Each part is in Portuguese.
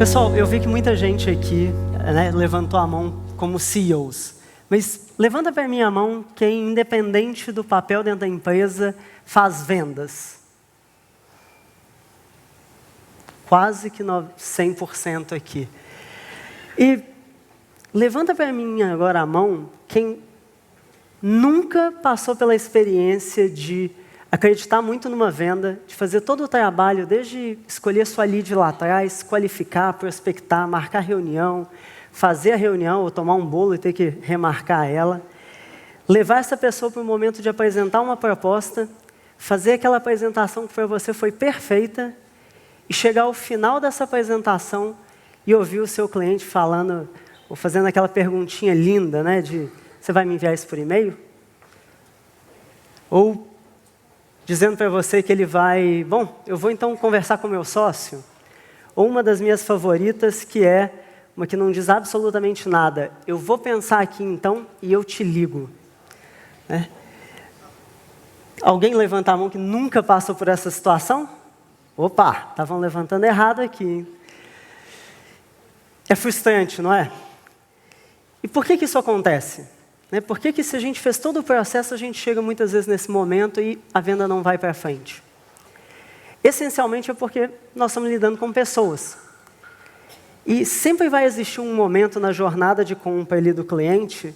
Pessoal, eu vi que muita gente aqui levantou a mão como CEOs. Mas levanta para mim a mão quem, independente do papel dentro da empresa, faz vendas. Quase que 100% aqui. E levanta para mim agora a mão quem nunca passou pela experiência de acreditar muito numa venda, de fazer todo o trabalho, desde escolher sua lead lá atrás, qualificar, prospectar, marcar reunião, fazer a reunião ou tomar um bolo e ter que remarcar ela, levar essa pessoa para o momento de apresentar uma proposta, fazer aquela apresentação que para você foi perfeita e chegar ao final dessa apresentação e ouvir o seu cliente falando, ou fazendo aquela perguntinha linda, né, de você vai me enviar isso por e-mail? Ou dizendo para você que ele vai, bom, eu vou então conversar com o meu sócio. Ou uma das minhas favoritas, que é uma que não diz absolutamente nada. Eu vou pensar aqui então e eu te ligo. Né? Alguém levanta a mão que nunca passou por essa situação? Opa, estavam levantando errado aqui. É frustrante, não é? E por que isso acontece? Por que se a gente fez todo o processo, a gente chega muitas vezes nesse momento e a venda não vai para frente? Essencialmente é porque nós estamos lidando com pessoas. E sempre vai existir um momento na jornada de compra ali do cliente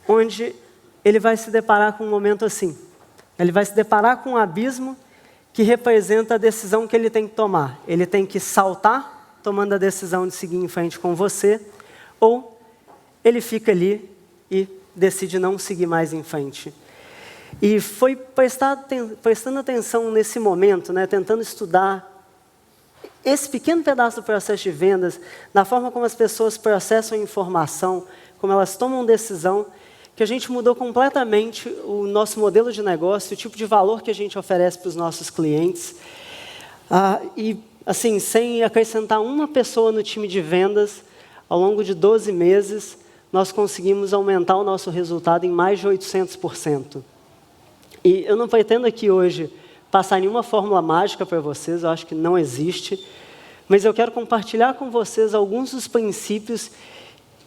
onde ele vai se deparar com um momento assim. Ele vai se deparar com um abismo que representa a decisão que ele tem que tomar. Ele tem que saltar, tomando a decisão de seguir em frente com você, ou ele fica ali e decide não seguir mais em frente. E foi prestando atenção nesse momento, tentando estudar esse pequeno pedaço do processo de vendas, na forma como as pessoas processam informação, como elas tomam decisão, que a gente mudou completamente o nosso modelo de negócio, o tipo de valor que a gente oferece para os nossos clientes. E, assim, sem acrescentar uma pessoa no time de vendas, ao longo de 12 meses, nós conseguimos aumentar o nosso resultado em mais de 800%. E eu não pretendo aqui hoje passar nenhuma fórmula mágica para vocês, eu acho que não existe, mas eu quero compartilhar com vocês alguns dos princípios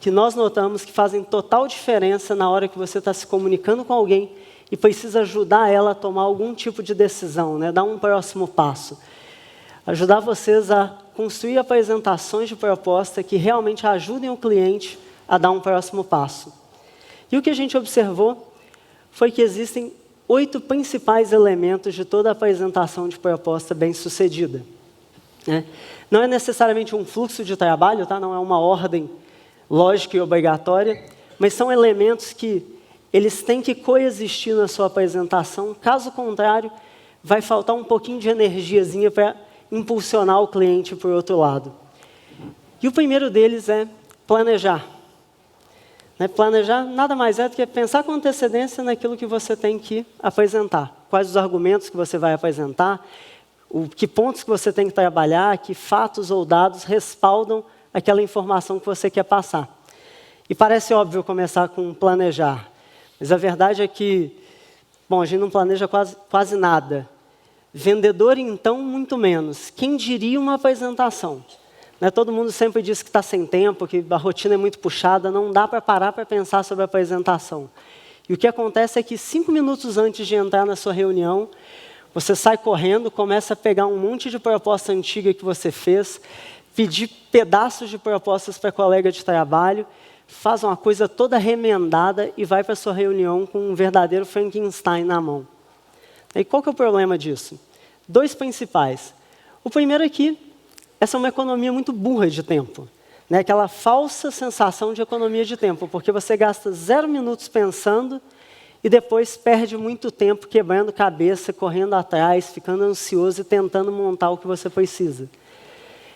que nós notamos que fazem total diferença na hora que você está se comunicando com alguém e precisa ajudar ela a tomar algum tipo de decisão, dar um próximo passo. Ajudar vocês a construir apresentações de proposta que realmente ajudem o cliente a dar um próximo passo. E o que a gente observou foi que existem 8 principais elementos de toda a apresentação de proposta bem-sucedida. Não é necessariamente um fluxo de trabalho, não é uma ordem lógica e obrigatória, mas são elementos que eles têm que coexistir na sua apresentação, caso contrário, vai faltar um pouquinho de energiazinha para impulsionar o cliente para o outro lado. E o primeiro deles é planejar. Planejar nada mais é do que pensar com antecedência naquilo que você tem que apresentar. Quais os argumentos que você vai apresentar, que pontos que você tem que trabalhar, que fatos ou dados respaldam aquela informação que você quer passar. E parece óbvio começar com planejar, mas a verdade é que, a gente não planeja quase nada. Vendedor, então, muito menos. Quem diria uma apresentação? Todo mundo sempre diz que está sem tempo, que a rotina é muito puxada, não dá para parar para pensar sobre a apresentação. E o que acontece é que 5 minutos antes de entrar na sua reunião, você sai correndo, começa a pegar um monte de proposta antiga que você fez, pedir pedaços de propostas para colega de trabalho, faz uma coisa toda remendada e vai para a sua reunião com um verdadeiro Frankenstein na mão. E qual que é o problema disso? 2 principais. O primeiro é que essa é uma economia muito burra de tempo. Aquela falsa sensação de economia de tempo, porque você gasta 0 minutos pensando e depois perde muito tempo quebrando cabeça, correndo atrás, ficando ansioso e tentando montar o que você precisa.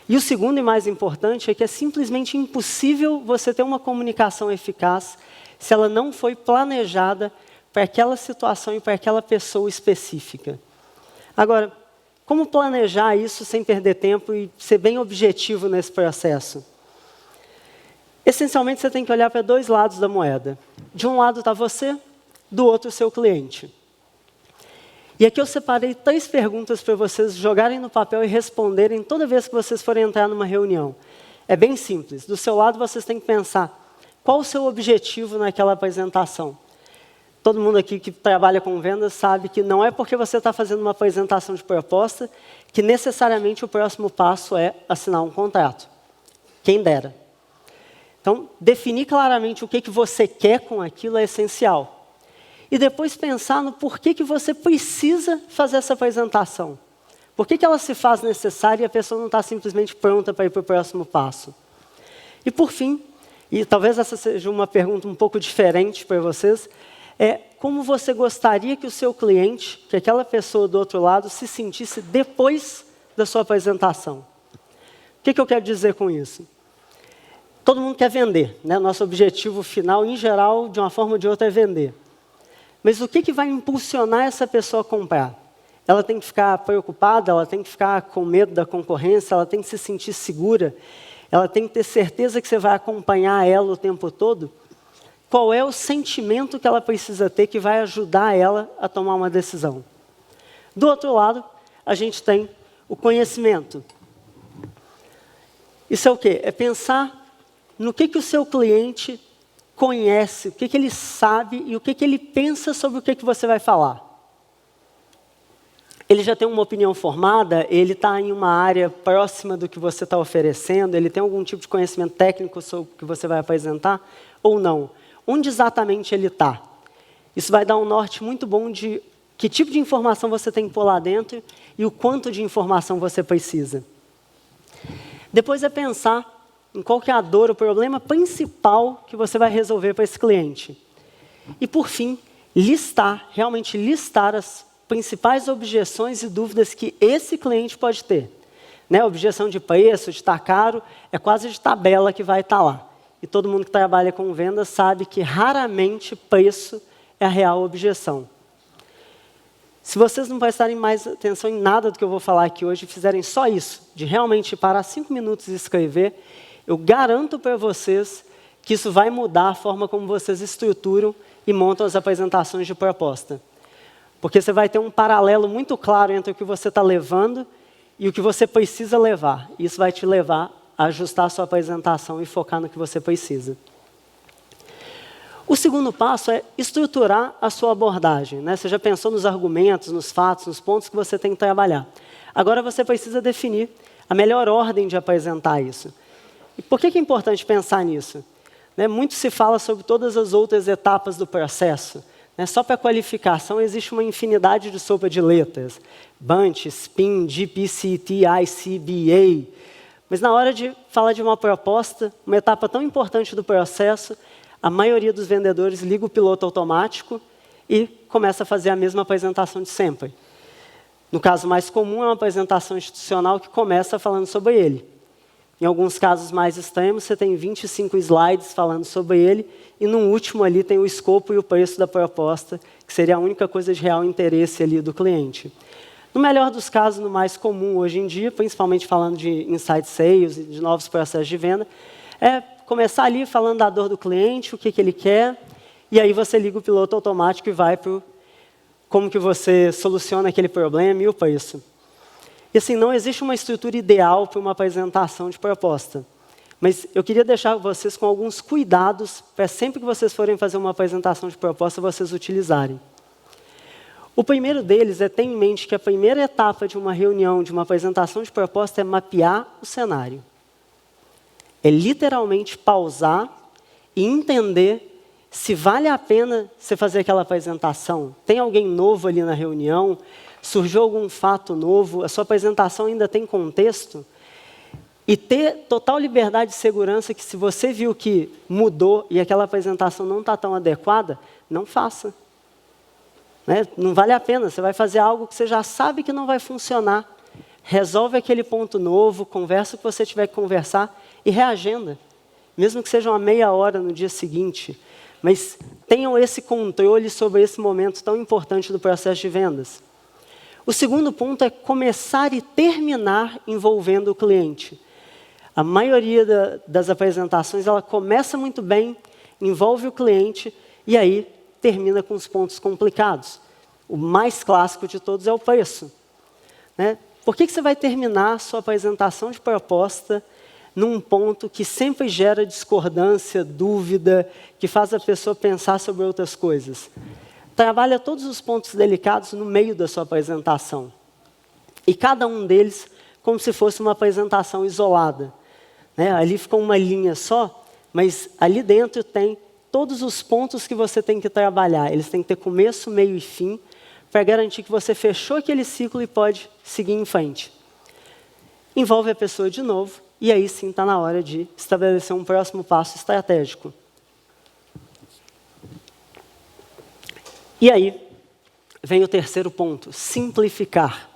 E o segundo e mais importante é que é simplesmente impossível você ter uma comunicação eficaz se ela não foi planejada para aquela situação e para aquela pessoa específica. Agora, como planejar isso sem perder tempo e ser bem objetivo nesse processo? Essencialmente, você tem que olhar para 2 lados da moeda. De um lado está você, do outro o seu cliente. E aqui eu separei 3 perguntas para vocês jogarem no papel e responderem toda vez que vocês forem entrar numa reunião. É bem simples. Do seu lado, vocês têm que pensar qual o seu objetivo naquela apresentação. Todo mundo aqui que trabalha com vendas sabe que não é porque você está fazendo uma apresentação de proposta que necessariamente o próximo passo é assinar um contrato. Quem dera. Então, definir claramente o que você quer com aquilo é essencial. E depois pensar no porquê que você precisa fazer essa apresentação. Por que ela se faz necessária e a pessoa não está simplesmente pronta para ir para o próximo passo? E por fim, e talvez essa seja uma pergunta um pouco diferente para vocês, é como você gostaria que o seu cliente, que aquela pessoa do outro lado, se sentisse depois da sua apresentação. O que eu quero dizer com isso? Todo mundo quer vender, né? Nosso objetivo final, em geral, de uma forma ou de outra, é vender. Mas o que vai impulsionar essa pessoa a comprar? Ela tem que ficar preocupada, ela tem que ficar com medo da concorrência, ela tem que se sentir segura, ela tem que ter certeza que você vai acompanhar ela o tempo todo. Qual é o sentimento que ela precisa ter que vai ajudar ela a tomar uma decisão? Do outro lado, a gente tem o conhecimento. Isso é o quê? É pensar no que o seu cliente conhece, o que ele sabe e o que ele pensa sobre o que você vai falar. Ele já tem uma opinião formada, ele está em uma área próxima do que você está oferecendo, ele tem algum tipo de conhecimento técnico sobre o que você vai apresentar ou não? Onde exatamente ele está? Isso vai dar um norte muito bom de que tipo de informação você tem que pôr lá dentro e o quanto de informação você precisa. Depois é pensar em qual que é a dor, o problema principal que você vai resolver para esse cliente. E por fim, realmente listar as principais objeções e dúvidas que esse cliente pode ter. Né? Objeção de preço, de estar caro, é quase de tabela que vai estar lá. E todo mundo que trabalha com vendas sabe que raramente preço é a real objeção. Se vocês não prestarem mais atenção em nada do que eu vou falar aqui hoje, e fizerem só isso, de realmente parar 5 minutos e escrever, eu garanto para vocês que isso vai mudar a forma como vocês estruturam e montam as apresentações de proposta. Porque você vai ter um paralelo muito claro entre o que você está levando e o que você precisa levar. Isso vai te levar a ajustar a sua apresentação e focar no que você precisa. O segundo passo é estruturar a sua abordagem. Né? Você já pensou nos argumentos, nos fatos, nos pontos que você tem que trabalhar. Agora você precisa definir a melhor ordem de apresentar isso. E por que é importante pensar nisso? Né? Muito se fala sobre todas as outras etapas do processo. Só para a qualificação existe uma infinidade de sopa de letras. Bunch, SPIN, GPCT, ICBA. Mas na hora de falar de uma proposta, uma etapa tão importante do processo, a maioria dos vendedores liga o piloto automático e começa a fazer a mesma apresentação de sempre. No caso mais comum, é uma apresentação institucional que começa falando sobre ele. Em alguns casos mais extremos, você tem 25 slides falando sobre ele, e no último ali tem o escopo e o preço da proposta, que seria a única coisa de real interesse ali do cliente. No melhor dos casos, no mais comum hoje em dia, principalmente falando de inside sales e de novos processos de venda, é começar ali falando da dor do cliente, o que ele quer, e aí você liga o piloto automático e vai para como que você soluciona aquele problema e o preço. E assim, não existe uma estrutura ideal para uma apresentação de proposta. Mas eu queria deixar vocês com alguns cuidados para sempre que vocês forem fazer uma apresentação de proposta, vocês utilizarem. O primeiro deles é ter em mente que a primeira etapa de uma reunião, de uma apresentação de proposta, é mapear o cenário. É literalmente pausar e entender se vale a pena você fazer aquela apresentação. Tem alguém novo ali na reunião? Surgiu algum fato novo? A sua apresentação ainda tem contexto? E ter total liberdade e segurança que se você viu que mudou e aquela apresentação não está tão adequada, não faça. Né? Não vale a pena, você vai fazer algo que você já sabe que não vai funcionar. Resolve aquele ponto novo, conversa o que você tiver que conversar e reagenda. Mesmo que seja uma meia hora no dia seguinte. Mas tenham esse controle sobre esse momento tão importante do processo de vendas. O segundo ponto é começar e terminar envolvendo o cliente. A maioria das apresentações, ela começa muito bem, envolve o cliente e aí termina com os pontos complicados. O mais clássico de todos é o preço. Né? Por que você vai terminar a sua apresentação de proposta num ponto que sempre gera discordância, dúvida, que faz a pessoa pensar sobre outras coisas. Trabalha todos os pontos delicados no meio da sua apresentação. E cada um deles como se fosse uma apresentação isolada. Ali ficou uma linha só, mas ali dentro tem todos os pontos que você tem que trabalhar. Eles têm que ter começo, meio e fim, para garantir que você fechou aquele ciclo e pode seguir em frente. Envolve a pessoa de novo, e aí sim está na hora de estabelecer um próximo passo estratégico. E aí vem o terceiro ponto, simplificar.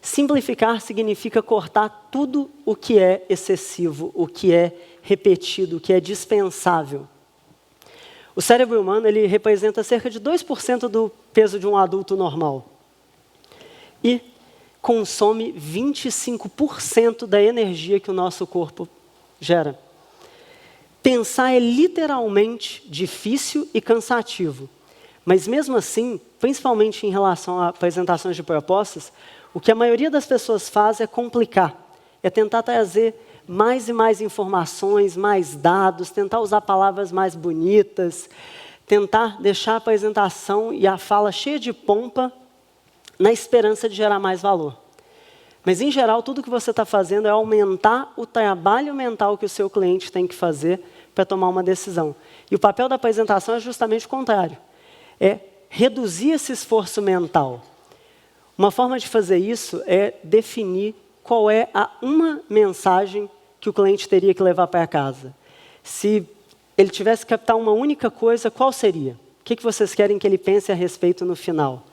Simplificar significa cortar tudo o que é excessivo, o que é repetido, o que é dispensável. O cérebro humano ele representa cerca de 2% do peso de um adulto normal. E consome 25% da energia que o nosso corpo gera. Pensar é literalmente difícil e cansativo. Mas mesmo assim, principalmente em relação a apresentações de propostas, o que a maioria das pessoas faz é complicar. É tentar trazer mais e mais informações, mais dados, tentar usar palavras mais bonitas, tentar deixar a apresentação e a fala cheia de pompa na esperança de gerar mais valor. Mas, em geral, tudo que você está fazendo é aumentar o trabalho mental que o seu cliente tem que fazer para tomar uma decisão. E o papel da apresentação é justamente o contrário. É reduzir esse esforço mental. Uma forma de fazer isso é definir qual é a uma mensagem que o cliente teria que levar para casa. Se ele tivesse que captar uma única coisa, qual seria? O que vocês querem que ele pense a respeito no final?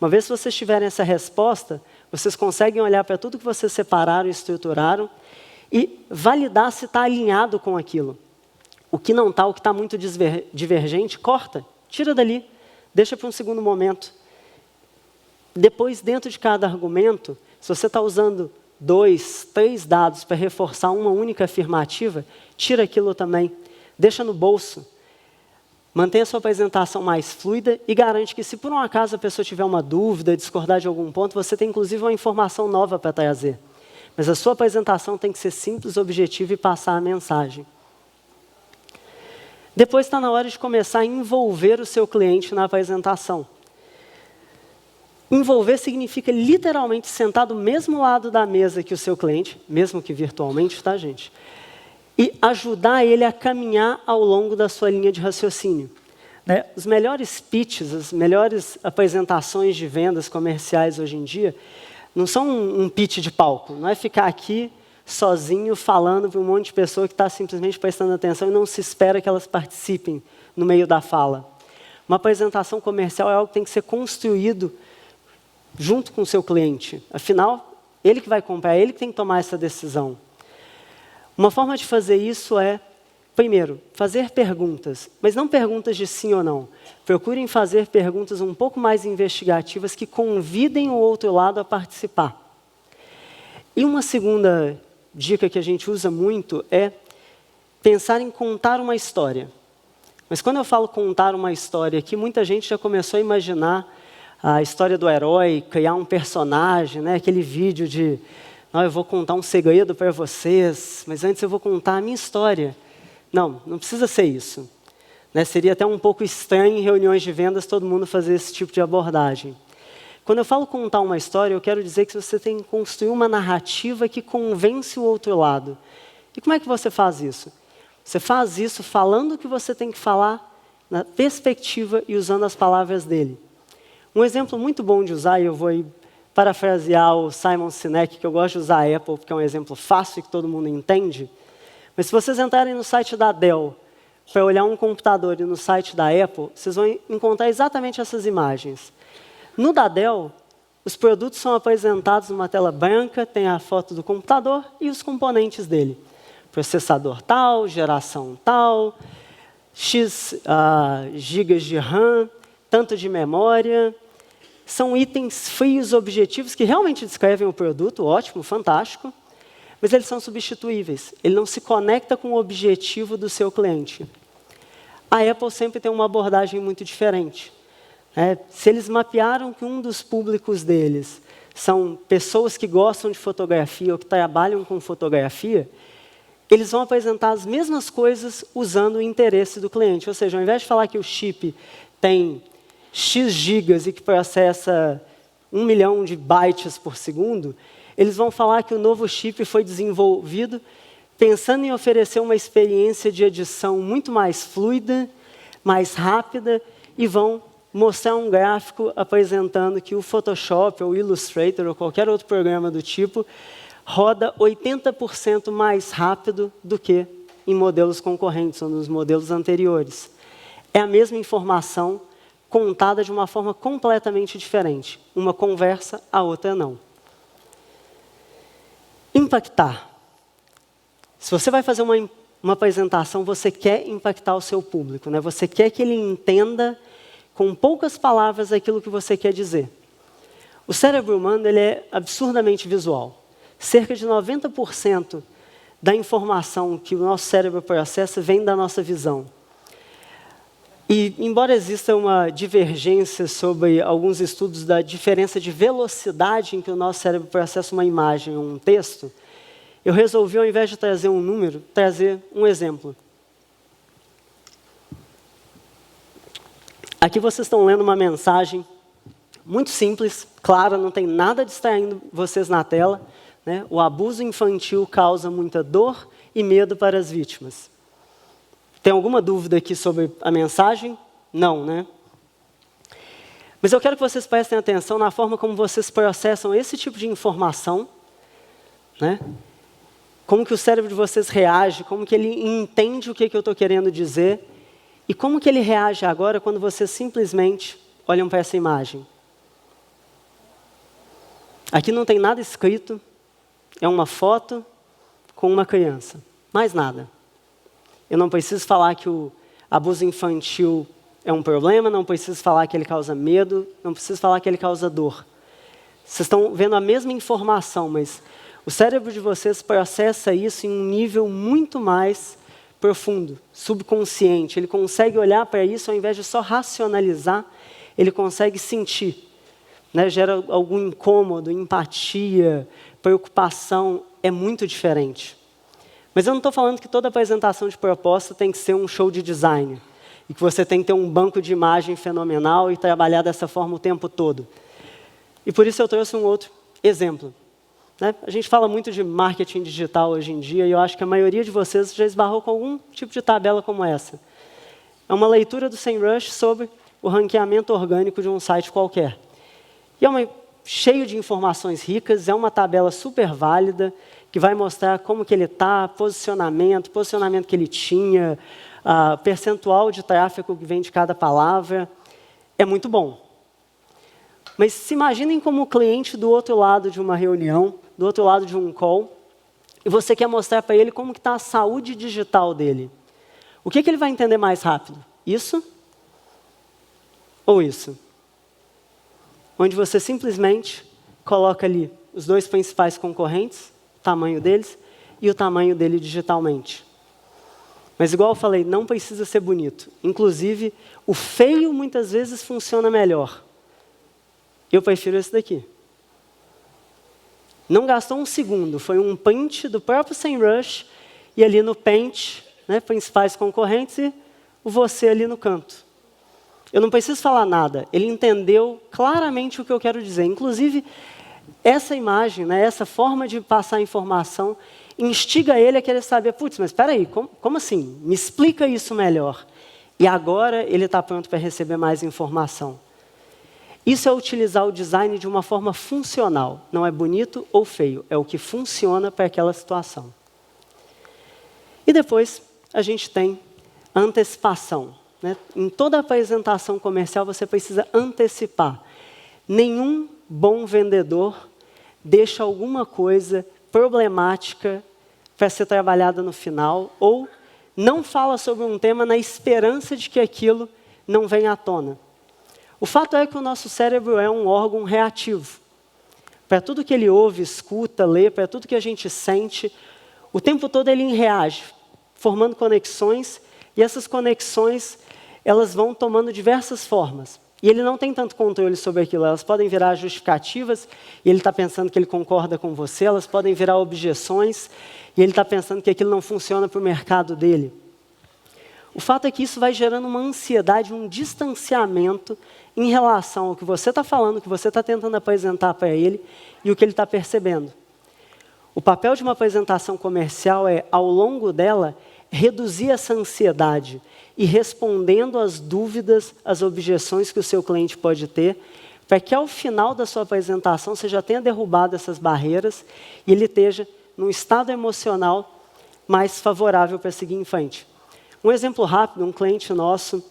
Uma vez que vocês tiverem essa resposta, vocês conseguem olhar para tudo que vocês separaram e estruturaram e validar se está alinhado com aquilo. O que não está, o que está muito divergente, corta, tira dali, deixa para um segundo momento. Depois, dentro de cada argumento, se você está usando 2, 3 dados para reforçar uma única afirmativa, tira aquilo também, deixa no bolso. Mantenha a sua apresentação mais fluida e garante que, se por um acaso a pessoa tiver uma dúvida, discordar de algum ponto, você tem inclusive uma informação nova para trazer. Mas a sua apresentação tem que ser simples, objetiva e passar a mensagem. Depois está na hora de começar a envolver o seu cliente na apresentação. Envolver significa literalmente sentar do mesmo lado da mesa que o seu cliente, mesmo que virtualmente, tá, gente? E ajudar ele a caminhar ao longo da sua linha de raciocínio. Os melhores pitches, as melhores apresentações de vendas comerciais hoje em dia, não são um pitch de palco, não é ficar aqui sozinho falando para um monte de pessoa que está simplesmente prestando atenção e não se espera que elas participem no meio da fala. Uma apresentação comercial é algo que tem que ser construído junto com o seu cliente. Afinal, ele que vai comprar, ele que tem que tomar essa decisão. Uma forma de fazer isso é, primeiro, fazer perguntas, mas não perguntas de sim ou não. Procurem fazer perguntas um pouco mais investigativas que convidem o outro lado a participar. E uma segunda dica que a gente usa muito é pensar em contar uma história. Mas quando eu falo contar uma história aqui, muita gente já começou a imaginar a história do herói, criar um personagem, aquele vídeo de eu vou contar um segredo para vocês, mas antes eu vou contar a minha história. Não precisa ser isso. Seria até um pouco estranho em reuniões de vendas todo mundo fazer esse tipo de abordagem. Quando eu falo contar uma história, eu quero dizer que você tem que construir uma narrativa que convence o outro lado. E como é que você faz isso? Você faz isso falando o que você tem que falar na perspectiva e usando as palavras dele. Um exemplo muito bom de usar, e eu vou parafrasear o Simon Sinek, que eu gosto de usar a Apple, porque é um exemplo fácil e que todo mundo entende. Mas se vocês entrarem no site da Dell para olhar um computador e no site da Apple, vocês vão encontrar exatamente essas imagens. No da Dell, os produtos são apresentados numa tela branca, tem a foto do computador e os componentes dele. Processador tal, geração tal, X gigas de RAM, tanto de memória. São itens frios, objetivos, que realmente descrevem o produto, ótimo, fantástico, mas eles são substituíveis. Ele não se conecta com o objetivo do seu cliente. A Apple sempre tem uma abordagem muito diferente. Se eles mapearam que um dos públicos deles são pessoas que gostam de fotografia ou que trabalham com fotografia, eles vão apresentar as mesmas coisas usando o interesse do cliente. Ou seja, ao invés de falar que o chip tem X gigas e que processa 1 milhão de bytes por segundo, eles vão falar que o novo chip foi desenvolvido pensando em oferecer uma experiência de edição muito mais fluida, mais rápida, e vão mostrar um gráfico apresentando que o Photoshop, ou o Illustrator, ou qualquer outro programa do tipo, roda 80% mais rápido do que em modelos concorrentes, ou nos modelos anteriores. É a mesma informação contada de uma forma completamente diferente. Uma conversa, a outra não. Impactar. Se você vai fazer uma apresentação, você quer impactar o seu público, né? Você quer que ele entenda com poucas palavras aquilo que você quer dizer. O cérebro humano ele é absurdamente visual. Cerca de 90% da informação que o nosso cérebro processa vem da nossa visão. E, embora exista uma divergência sobre alguns estudos da diferença de velocidade em que o nosso cérebro processa uma imagem ou um texto, eu resolvi, ao invés de trazer um número, trazer um exemplo. Aqui vocês estão lendo uma mensagem muito simples, clara, não tem nada distraindo vocês na tela, né? O abuso infantil causa muita dor e medo para as vítimas. Tem alguma dúvida aqui sobre a mensagem? Não, né? Mas eu quero que vocês prestem atenção na forma como vocês processam esse tipo de informação, né? Como que o cérebro de vocês reage, como que ele entende o que eu estou querendo dizer, e como que ele reage agora quando vocês simplesmente olham para essa imagem. Aqui não tem nada escrito, é uma foto com uma criança, mais nada. Eu não preciso falar que o abuso infantil é um problema, não preciso falar que ele causa medo, não preciso falar que ele causa dor. Vocês estão vendo a mesma informação, mas o cérebro de vocês processa isso em um nível muito mais profundo, subconsciente. Ele consegue olhar para isso, ao invés de só racionalizar, ele consegue sentir. Né? Gera algum incômodo, empatia, preocupação, é muito diferente. Mas eu não estou falando que toda apresentação de proposta tem que ser um show de design, e que você tem que ter um banco de imagem fenomenal e trabalhar dessa forma o tempo todo. E por isso eu trouxe um outro exemplo. Né? A gente fala muito de marketing digital hoje em dia, e eu acho que a maioria de vocês já esbarrou com algum tipo de tabela como essa. É uma leitura do SEMrush sobre o ranqueamento orgânico de um site qualquer. E é cheio de informações ricas, é uma tabela super válida, que vai mostrar como que ele está, posicionamento que ele tinha, percentual de tráfego que vem de cada palavra. É muito bom. Mas se imaginem como o cliente do outro lado de uma reunião, do outro lado de um call, e você quer mostrar para ele como está a saúde digital dele. O que ele vai entender mais rápido? Isso? Ou isso? Onde você simplesmente coloca ali os dois principais concorrentes, o tamanho deles e o tamanho dele digitalmente. Mas igual eu falei, não precisa ser bonito. Inclusive, o feio muitas vezes funciona melhor. Eu prefiro esse daqui. Não gastou um segundo, foi um print do próprio SEMrush e ali no Paint, né, principais concorrentes, e o você ali no canto. Eu não preciso falar nada, ele entendeu claramente o que eu quero dizer. Inclusive, essa imagem, né, essa forma de passar informação, instiga ele a querer saber, putz, mas espera aí, como assim? Me explica isso melhor. E agora ele está pronto para receber mais informação. Isso é utilizar o design de uma forma funcional. Não é bonito ou feio, é o que funciona para aquela situação. E depois, a gente tem a antecipação. Né? Em toda apresentação comercial, você precisa antecipar. Nenhum bom vendedor deixa alguma coisa problemática para ser trabalhada no final, ou não fala sobre um tema na esperança de que aquilo não venha à tona. O fato é que o nosso cérebro é um órgão reativo. Para tudo que ele ouve, escuta, lê, para tudo que a gente sente, o tempo todo ele reage, formando conexões, e essas conexões elas vão tomando diversas formas. E ele não tem tanto controle sobre aquilo. Elas podem virar justificativas, e ele está pensando que ele concorda com você. Elas podem virar objeções, e ele está pensando que aquilo não funciona para o mercado dele. O fato é que isso vai gerando uma ansiedade, um distanciamento em relação ao que você está falando, o que você está tentando apresentar para ele e o que ele está percebendo. O papel de uma apresentação comercial é, ao longo dela, reduzir essa ansiedade e respondendo às dúvidas, às objeções que o seu cliente pode ter, para que ao final da sua apresentação você já tenha derrubado essas barreiras e ele esteja num estado emocional mais favorável para seguir em frente. Um exemplo rápido, um cliente nosso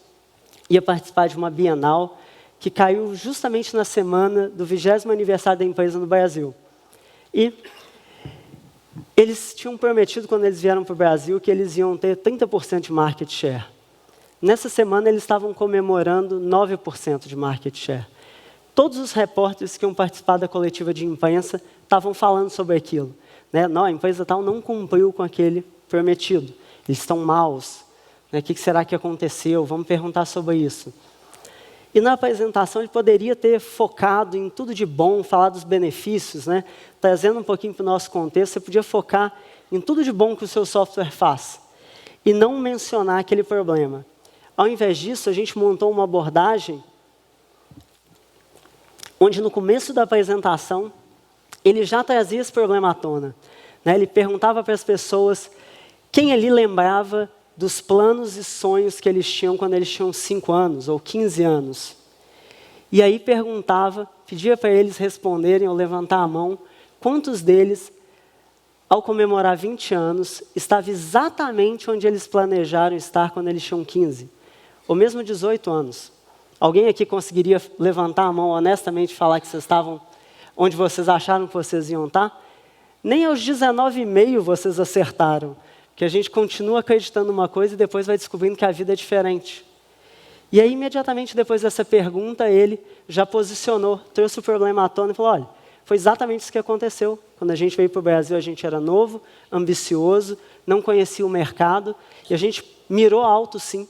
ia participar de uma Bienal que caiu justamente na semana do 20º aniversário da empresa no Brasil. E eles tinham prometido, quando eles vieram para o Brasil, que eles iam ter 30% de market share. Nessa semana, eles estavam comemorando 9% de market share. Todos os repórteres que iam participar da coletiva de imprensa estavam falando sobre aquilo. Não, a empresa tal não cumpriu com aquele prometido. Eles estão maus. O que será que aconteceu? Vamos perguntar sobre isso. E na apresentação ele poderia ter focado em tudo de bom, falar dos benefícios, trazendo um pouquinho para o nosso contexto, você podia focar em tudo de bom que o seu software faz e não mencionar aquele problema. Ao invés disso, a gente montou uma abordagem onde no começo da apresentação ele já trazia esse problema à tona. Ele perguntava para as pessoas quem ali lembrava dos planos e sonhos que eles tinham quando eles tinham 5 anos ou 15 anos. E aí perguntava, pedia para eles responderem ou levantar a mão, quantos deles, ao comemorar 20 anos, estavam exatamente onde eles planejaram estar quando eles tinham 15, ou mesmo 18 anos. Alguém aqui conseguiria levantar a mão honestamente e falar que vocês estavam onde vocês acharam que vocês iam estar? Nem aos 19,5 vocês acertaram. Que a gente continua acreditando numa coisa e depois vai descobrindo que a vida é diferente. E aí, imediatamente depois dessa pergunta, ele já posicionou, trouxe o problema à tona e falou, olha, foi exatamente isso que aconteceu. Quando a gente veio para o Brasil, a gente era novo, ambicioso, não conhecia o mercado, e a gente mirou alto, sim.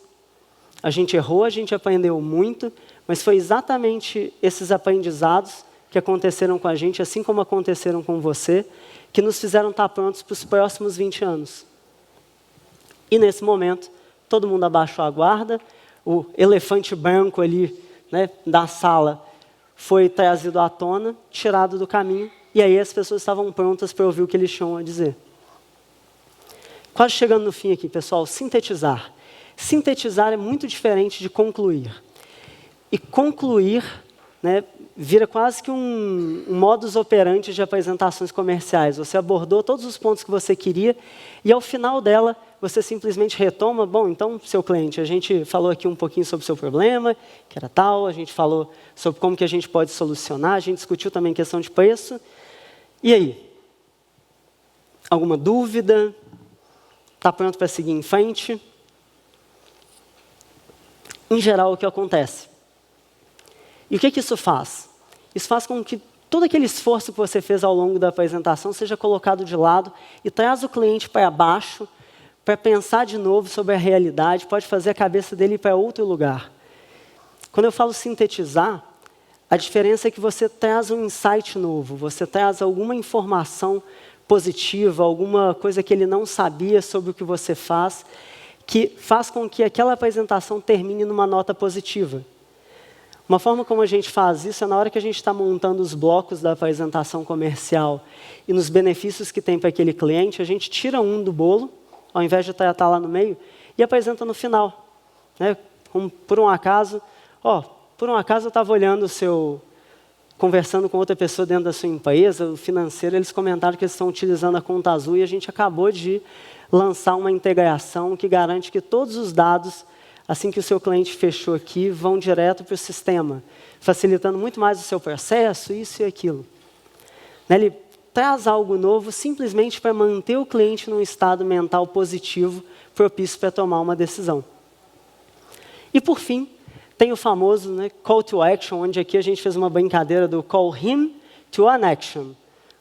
A gente errou, a gente aprendeu muito, mas foi exatamente esses aprendizados que aconteceram com a gente, assim como aconteceram com você, que nos fizeram estar prontos para os próximos 20 anos. E nesse momento, todo mundo abaixou a guarda, o elefante branco ali da sala foi trazido à tona, tirado do caminho, e aí as pessoas estavam prontas para ouvir o que eles tinham a dizer. Quase chegando no fim aqui, pessoal, sintetizar. Sintetizar é muito diferente de concluir. E concluir vira quase que um modus operandi de apresentações comerciais. Você abordou todos os pontos que você queria e, ao final dela, você simplesmente retoma, bom, então, seu cliente, a gente falou aqui um pouquinho sobre o seu problema, que era tal, a gente falou sobre como que a gente pode solucionar, a gente discutiu também questão de preço. E aí? Alguma dúvida? Está pronto para seguir em frente? Em geral, o que acontece? E o que isso faz? Isso faz com que todo aquele esforço que você fez ao longo da apresentação seja colocado de lado e traz o cliente para baixo para pensar de novo sobre a realidade, pode fazer a cabeça dele ir para outro lugar. Quando eu falo sintetizar, a diferença é que você traz um insight novo, você traz alguma informação positiva, alguma coisa que ele não sabia sobre o que você faz, que faz com que aquela apresentação termine numa nota positiva. Uma forma como a gente faz isso é na hora que a gente está montando os blocos da apresentação comercial e nos benefícios que tem para aquele cliente, a gente tira um do bolo, ao invés de estar lá no meio, e apresenta no final. Como por um acaso, eu estava olhando conversando com outra pessoa dentro da sua empresa, o financeiro, eles comentaram que eles estão utilizando a conta azul e a gente acabou de lançar uma integração que garante que todos os dados, assim que o seu cliente fechou aqui, vão direto para o sistema, facilitando muito mais o seu processo, isso e aquilo. Ele traz algo novo simplesmente para manter o cliente num estado mental positivo, propício para tomar uma decisão. E, por fim, tem o famoso call to action, onde aqui a gente fez uma brincadeira do call him to an action.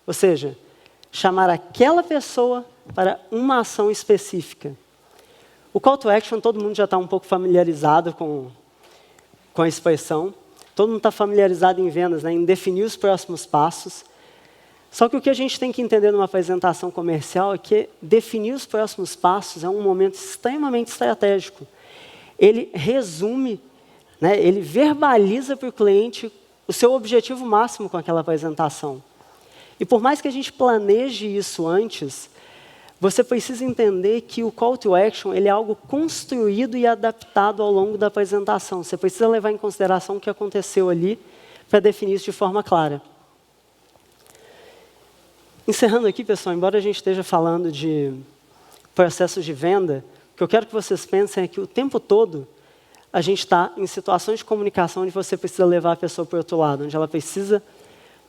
Ou seja, chamar aquela pessoa para uma ação específica. O call to action, todo mundo já está um pouco familiarizado com a expressão. todo mundo está familiarizado em vendas, né, em definir os próximos passos. Só que o que a gente tem que entender numa apresentação comercial é que definir os próximos passos é um momento extremamente estratégico. Ele resume, né, ele verbaliza para o cliente o seu objetivo máximo com aquela apresentação. E por mais que a gente planeje isso antes, você precisa entender que o call to action ele é algo construído e adaptado ao longo da apresentação. Você precisa levar em consideração o que aconteceu ali para definir isso de forma clara. Encerrando aqui, pessoal, embora a gente esteja falando de processos de venda, o que eu quero que vocês pensem é que o tempo todo a gente está em situações de comunicação onde você precisa levar a pessoa para o outro lado, onde ela precisa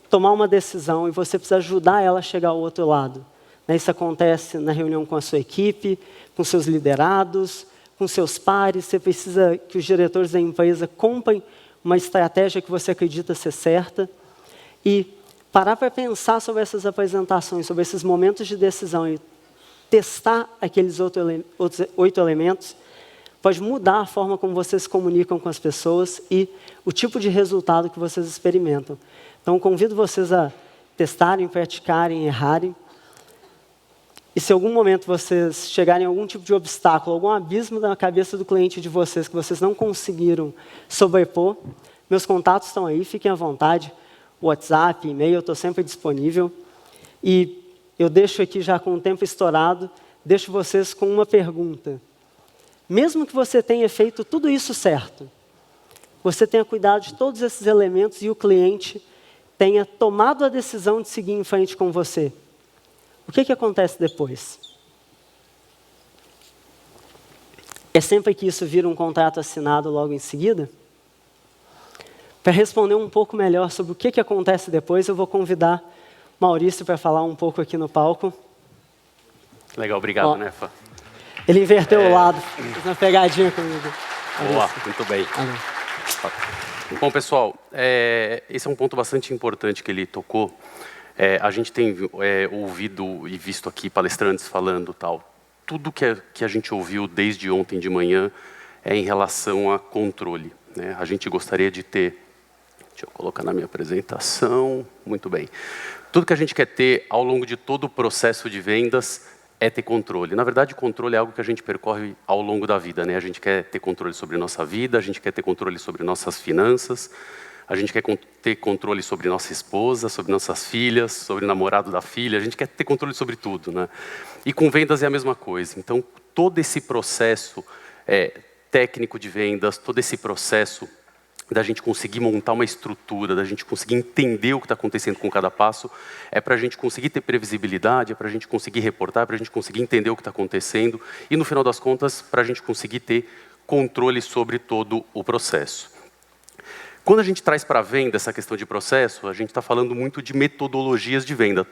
tomar uma decisão e você precisa ajudar ela a chegar ao outro lado. Isso acontece na reunião com a sua equipe, com seus liderados, com seus pares. Você precisa que os diretores da empresa comprem uma estratégia que você acredita ser certa e parar para pensar sobre essas apresentações, sobre esses momentos de decisão e testar aqueles outros 8 elementos, pode mudar a forma como vocês se comunicam com as pessoas e o tipo de resultado que vocês experimentam. Então, convido vocês a testarem, praticarem, errarem. E se em algum momento vocês chegarem a algum tipo de obstáculo, algum abismo na cabeça do cliente de vocês que vocês não conseguiram sobrepor, meus contatos estão aí, fiquem à vontade. WhatsApp, e-mail, eu estou sempre disponível. E eu deixo aqui já com o tempo estourado, deixo vocês com uma pergunta. Mesmo que você tenha feito tudo isso certo, você tenha cuidado de todos esses elementos e o cliente tenha tomado a decisão de seguir em frente com você, o que acontece depois? É sempre que isso vira um contrato assinado logo em seguida? Para responder um pouco melhor sobre o que acontece depois, eu vou convidar Maurício para falar um pouco aqui no palco. Legal, obrigado, Nefa. Ele inverteu o lado, fez uma pegadinha comigo. Boa, muito bem. Bom, pessoal, esse é um ponto bastante importante que ele tocou. A gente tem ouvido e visto aqui palestrantes falando tal. Tudo que a gente ouviu desde ontem de manhã é em relação a controle, né? A gente gostaria de ter... Deixa eu colocar na minha apresentação. Muito bem. Tudo que a gente quer ter ao longo de todo o processo de vendas é ter controle. Na verdade, controle é algo que a gente percorre ao longo da vida, né? A gente quer ter controle sobre nossa vida, a gente quer ter controle sobre nossas finanças, a gente quer ter controle sobre nossa esposa, sobre nossas filhas, sobre o namorado da filha, a gente quer ter controle sobre tudo, né? E com vendas é a mesma coisa. Então, todo esse processo técnico de vendas, todo esse processo da gente conseguir montar uma estrutura, da gente conseguir entender o que está acontecendo com cada passo, é para a gente conseguir ter previsibilidade, é para a gente conseguir reportar, para a gente conseguir entender o que está acontecendo e, no final das contas, para a gente conseguir ter controle sobre todo o processo. Quando a gente traz para a venda essa questão de processo, a gente está falando muito de metodologias de venda.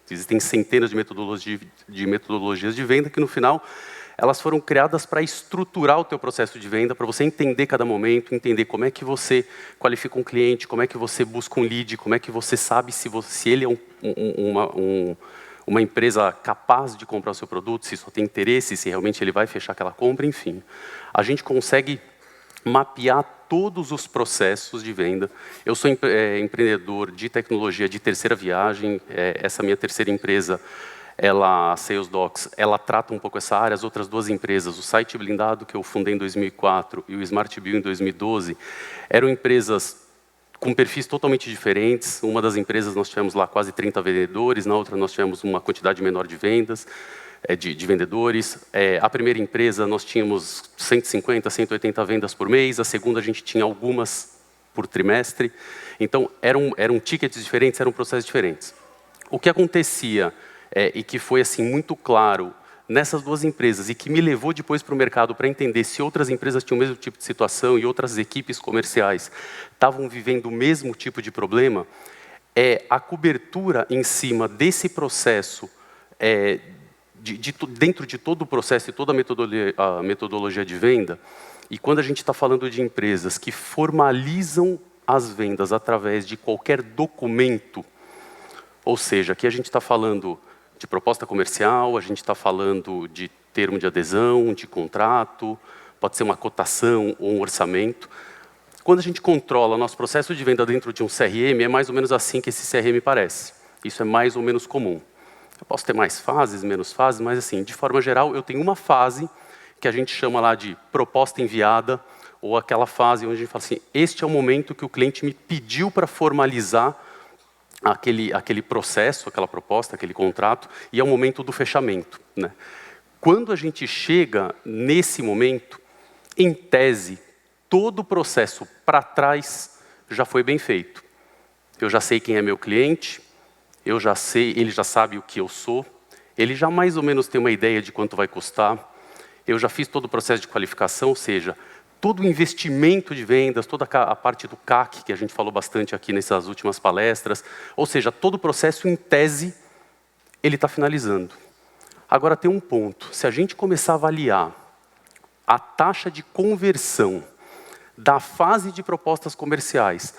Existem centenas de metodologias de venda que, no final, elas foram criadas para estruturar o teu processo de venda, para você entender cada momento, entender como é que você qualifica um cliente, como é que você busca um lead, como é que você sabe se ele é uma empresa capaz de comprar o seu produto, se só tem interesse, se realmente ele vai fechar aquela compra, enfim. A gente consegue mapear todos os processos de venda. Eu sou empreendedor de tecnologia de terceira viagem, essa minha terceira empresa, a SalesDocs, ela trata um pouco essa área. As outras duas empresas, o Site Blindado, que eu fundei em 2004, e o SmartBill em 2012, eram empresas com perfis totalmente diferentes. Uma das empresas nós tivemos lá quase 30 vendedores, na outra nós tivemos uma quantidade menor de vendas, de vendedores. A primeira empresa nós tínhamos 150, 180 vendas por mês, a segunda a gente tinha algumas por trimestre. Então, eram tickets diferentes, eram processos diferentes. O que acontecia, e que foi assim muito claro nessas duas empresas, e que me levou depois para o mercado para entender se outras empresas tinham o mesmo tipo de situação e outras equipes comerciais estavam vivendo o mesmo tipo de problema, a cobertura em cima desse processo, dentro de todo o processo e toda a metodologia de venda. E quando a gente está falando de empresas que formalizam as vendas através de qualquer documento, ou seja, aqui a gente está falando de proposta comercial, a gente está falando de termo de adesão, de contrato, pode ser uma cotação ou um orçamento. Quando a gente controla nosso processo de venda dentro de um CRM, é mais ou menos assim que esse CRM parece. Isso é mais ou menos comum. Eu posso ter mais fases, menos fases, mas assim, de forma geral, eu tenho uma fase que a gente chama lá de proposta enviada, ou aquela fase onde a gente fala assim, este é o momento que o cliente me pediu para formalizar aquele processo, aquela proposta, aquele contrato, e é o momento do fechamento, né? Quando a gente chega nesse momento, em tese, todo o processo para trás já foi bem feito. Eu já sei quem é meu cliente, eu já sei, ele já sabe o que eu sou, ele já mais ou menos tem uma ideia de quanto vai custar, eu já fiz todo o processo de qualificação, ou seja, todo o investimento de vendas, toda a parte do CAC, que a gente falou bastante aqui nessas últimas palestras, ou seja, todo o processo, em tese, ele está finalizando. Agora tem um ponto, se a gente começar a avaliar a taxa de conversão da fase de propostas comerciais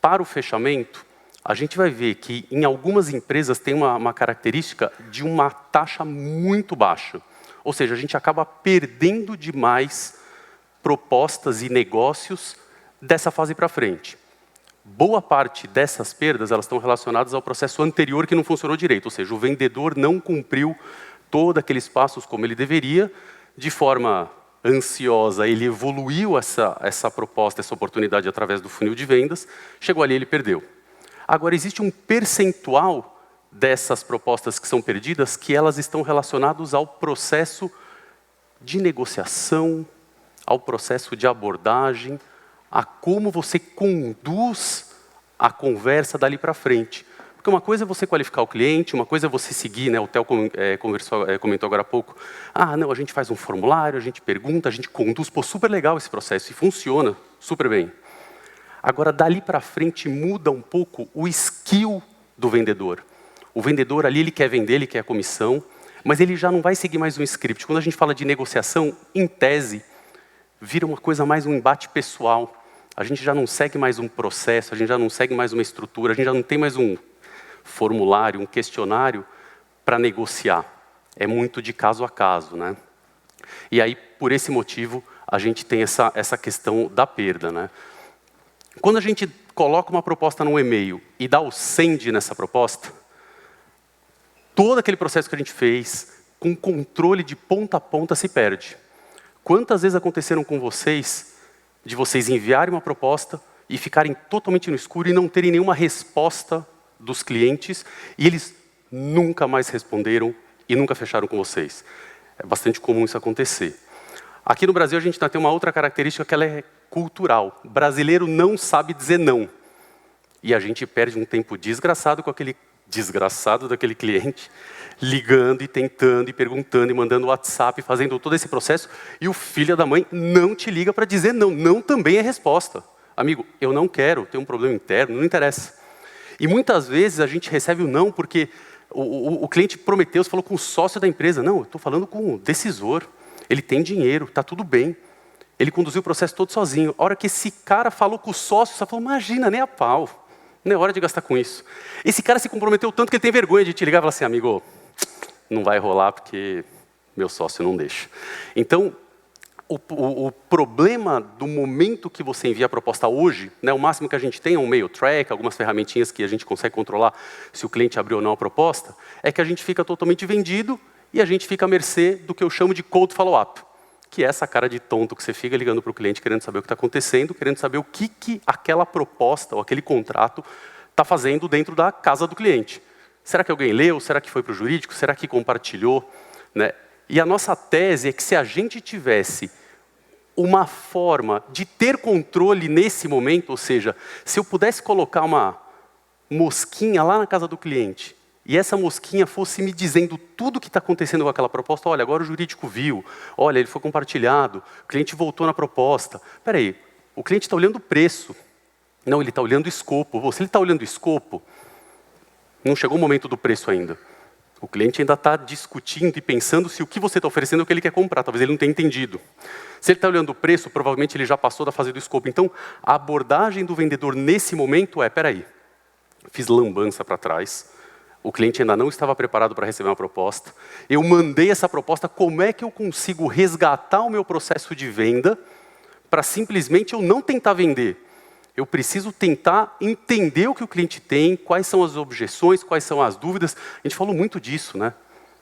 para o fechamento, a gente vai ver que em algumas empresas tem uma característica de uma taxa muito baixa. Ou seja, a gente acaba perdendo demais propostas e negócios dessa fase para frente. Boa parte dessas perdas elas estão relacionadas ao processo anterior que não funcionou direito, ou seja, o vendedor não cumpriu todos aqueles passos como ele deveria, de forma ansiosa, ele evoluiu essa proposta, essa oportunidade através do funil de vendas, chegou ali e ele perdeu. Agora, existe um percentual dessas propostas que são perdidas que elas estão relacionadas ao processo de negociação, ao processo de abordagem, a como você conduz a conversa dali para frente. Porque uma coisa é você qualificar o cliente, uma coisa é você seguir, né, o Theo comentou agora há pouco, não, a gente faz um formulário, a gente pergunta, a gente conduz, pô, super legal esse processo, e funciona super bem. Agora, dali para frente, muda um pouco o skill do vendedor. O vendedor ali, ele quer vender, ele quer a comissão, mas ele já não vai seguir mais um script. Quando a gente fala de negociação, em tese, vira uma coisa mais um embate pessoal. A gente já não segue mais um processo, a gente já não segue mais uma estrutura, a gente já não tem mais um formulário, um questionário para negociar. É muito de caso a caso, né? E aí, por esse motivo, a gente tem essa questão da perda, né? Quando a gente coloca uma proposta num e-mail e dá o send nessa proposta, todo aquele processo que a gente fez, com controle de ponta a ponta, se perde. Quantas vezes aconteceram com vocês, de vocês enviarem uma proposta e ficarem totalmente no escuro e não terem nenhuma resposta dos clientes, e eles nunca mais responderam e nunca fecharam com vocês? É bastante comum isso acontecer. Aqui no Brasil a gente ainda tem uma outra característica que ela é cultural. O brasileiro não sabe dizer não. E a gente perde um tempo desgraçado com aquele desgraçado daquele cliente, ligando e tentando e perguntando e mandando WhatsApp, fazendo todo esse processo, e o filho da mãe não te liga para dizer não. Não também é resposta. Amigo, eu não quero, tenho um problema interno, não interessa. E muitas vezes a gente recebe o não porque o cliente prometeu, você falou com o sócio da empresa. Não, eu estou falando com o decisor. Ele tem dinheiro, está tudo bem. Ele conduziu o processo todo sozinho. A hora que esse cara falou com o sócio, você falou, imagina, nem a pau. Não é hora de gastar com isso. Esse cara se comprometeu tanto que ele tem vergonha de te ligar e falar assim, amigo, não vai rolar porque meu sócio não deixa. Então, o problema do momento que você envia a proposta hoje, né, o máximo que a gente tem é um mail track, algumas ferramentinhas que a gente consegue controlar se o cliente abriu ou não a proposta, é que a gente fica totalmente vendido e a gente fica à mercê do que eu chamo de cold follow-up, que é essa cara de tonto que você fica ligando para o cliente querendo saber o que está acontecendo, querendo saber o que aquela proposta ou aquele contrato está fazendo dentro da casa do cliente. Será que alguém leu? Será que foi para o jurídico? Será que compartilhou? Né? E a nossa tese é que se a gente tivesse uma forma de ter controle nesse momento, ou seja, se eu pudesse colocar uma mosquinha lá na casa do cliente, e essa mosquinha fosse me dizendo tudo o que está acontecendo com aquela proposta, olha, agora o jurídico viu, olha, ele foi compartilhado, o cliente voltou na proposta. Espera aí, o cliente está olhando o preço. Não, ele está olhando o escopo. Se ele está olhando o escopo, não chegou o momento do preço ainda. O cliente ainda está discutindo e pensando se o que você está oferecendo é o que ele quer comprar. Talvez ele não tenha entendido. Se ele está olhando o preço, provavelmente ele já passou da fase do escopo. Então, a abordagem do vendedor nesse momento é, espera aí, fiz lambança para trás, o cliente ainda não estava preparado para receber uma proposta, eu mandei essa proposta, como é que eu consigo resgatar o meu processo de venda para simplesmente eu não tentar vender. Eu preciso tentar entender o que o cliente tem, quais são as objeções, quais são as dúvidas. A gente falou muito disso, né?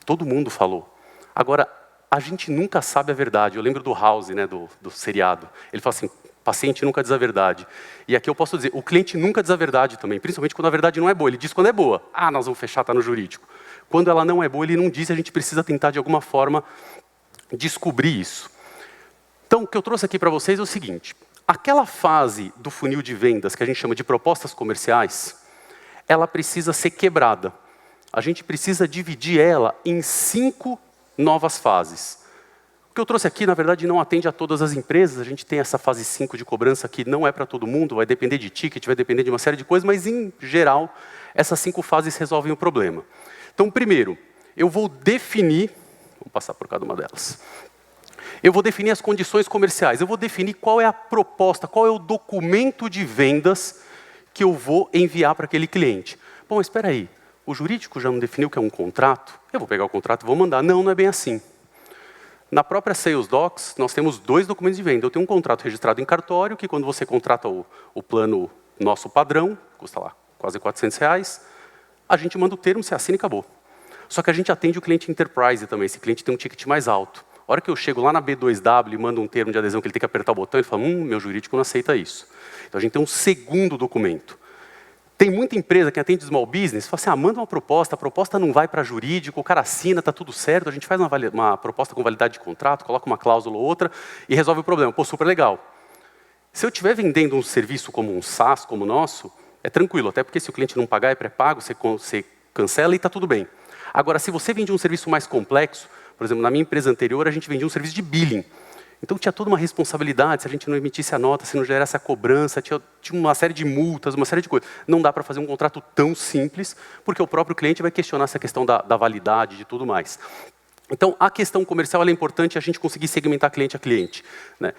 Todo mundo falou. Agora, a gente nunca sabe a verdade. Eu lembro do House, né, do seriado. Ele fala assim, paciente nunca diz a verdade. E aqui eu posso dizer, o cliente nunca diz a verdade também, principalmente quando a verdade não é boa. Ele diz quando é boa. Ah, nós vamos fechar, está no jurídico. Quando ela não é boa, ele não diz, a gente precisa tentar, de alguma forma, descobrir isso. Então, o que eu trouxe aqui para vocês é o seguinte. Aquela fase do funil de vendas, que a gente chama de propostas comerciais, ela precisa ser quebrada. A gente precisa dividir ela em 5 novas fases. O que eu trouxe aqui, na verdade, não atende a todas as empresas. A gente tem essa fase 5 de cobrança que não é para todo mundo, vai depender de ticket, vai depender de uma série de coisas, mas, em geral, essas 5 fases resolvem o problema. Então, primeiro, eu vou definir... Vamos passar por cada uma delas. Eu vou definir as condições comerciais, eu vou definir qual é a proposta, qual é o documento de vendas que eu vou enviar para aquele cliente. Bom, espera aí, o jurídico já não definiu que é um contrato? Eu vou pegar o contrato e vou mandar. Não, não é bem assim. Na própria Sales Docs, nós temos 2 documentos de venda. Eu tenho um contrato registrado em cartório, que quando você contrata o plano nosso padrão, custa lá quase R$400, a gente manda o termo, você assina e acabou. Só que a gente atende o cliente Enterprise também, esse cliente tem um ticket mais alto. A hora que eu chego lá na B2W e mando um termo de adesão que ele tem que apertar o botão, ele fala, meu jurídico não aceita isso. Então a gente tem um segundo documento. Tem muita empresa que atende small business, fala assim, manda uma proposta, a proposta não vai para jurídico, o cara assina, está tudo certo, a gente faz uma proposta com validade de contrato, coloca uma cláusula ou outra e resolve o problema. Pô, super legal. Se eu estiver vendendo um serviço como um SaaS, como o nosso, é tranquilo, até porque se o cliente não pagar é pré-pago, você cancela e está tudo bem. Agora, se você vende um serviço mais complexo, por exemplo, na minha empresa anterior, a gente vendia um serviço de billing. Então, tinha toda uma responsabilidade, se a gente não emitisse a nota, se não gerasse a cobrança, tinha uma série de multas, uma série de coisas. Não dá para fazer um contrato tão simples, porque o próprio cliente vai questionar essa questão da validade e tudo mais. Então, a questão comercial ela é importante a gente conseguir segmentar cliente a cliente, né?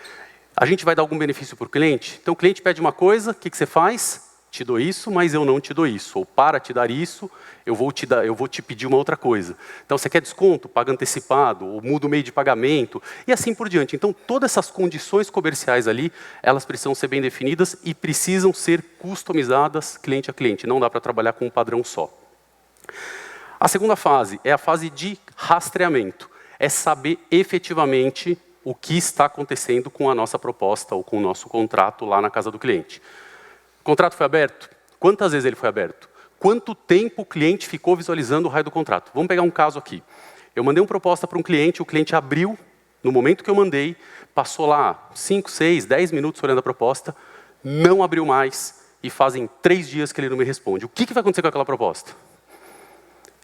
A gente vai dar algum benefício para o cliente? Então, o cliente pede uma coisa, o que você faz? Te dou isso, mas eu não te dou isso. Ou para te dar isso, eu vou te pedir uma outra coisa. Então, você quer desconto? Paga antecipado, ou muda o meio de pagamento, e assim por diante. Então, todas essas condições comerciais ali, elas precisam ser bem definidas e precisam ser customizadas cliente a cliente. Não dá para trabalhar com um padrão só. A segunda fase é a fase de rastreamento. É saber efetivamente o que está acontecendo com a nossa proposta ou com o nosso contrato lá na casa do cliente. O contrato foi aberto? Quantas vezes ele foi aberto? Quanto tempo o cliente ficou visualizando o raio do contrato? Vamos pegar um caso aqui. Eu mandei uma proposta para um cliente, o cliente abriu, no momento que eu mandei, passou lá 5, 6, 10 minutos olhando a proposta, não abriu mais e fazem 3 dias que ele não me responde. O que vai acontecer com aquela proposta?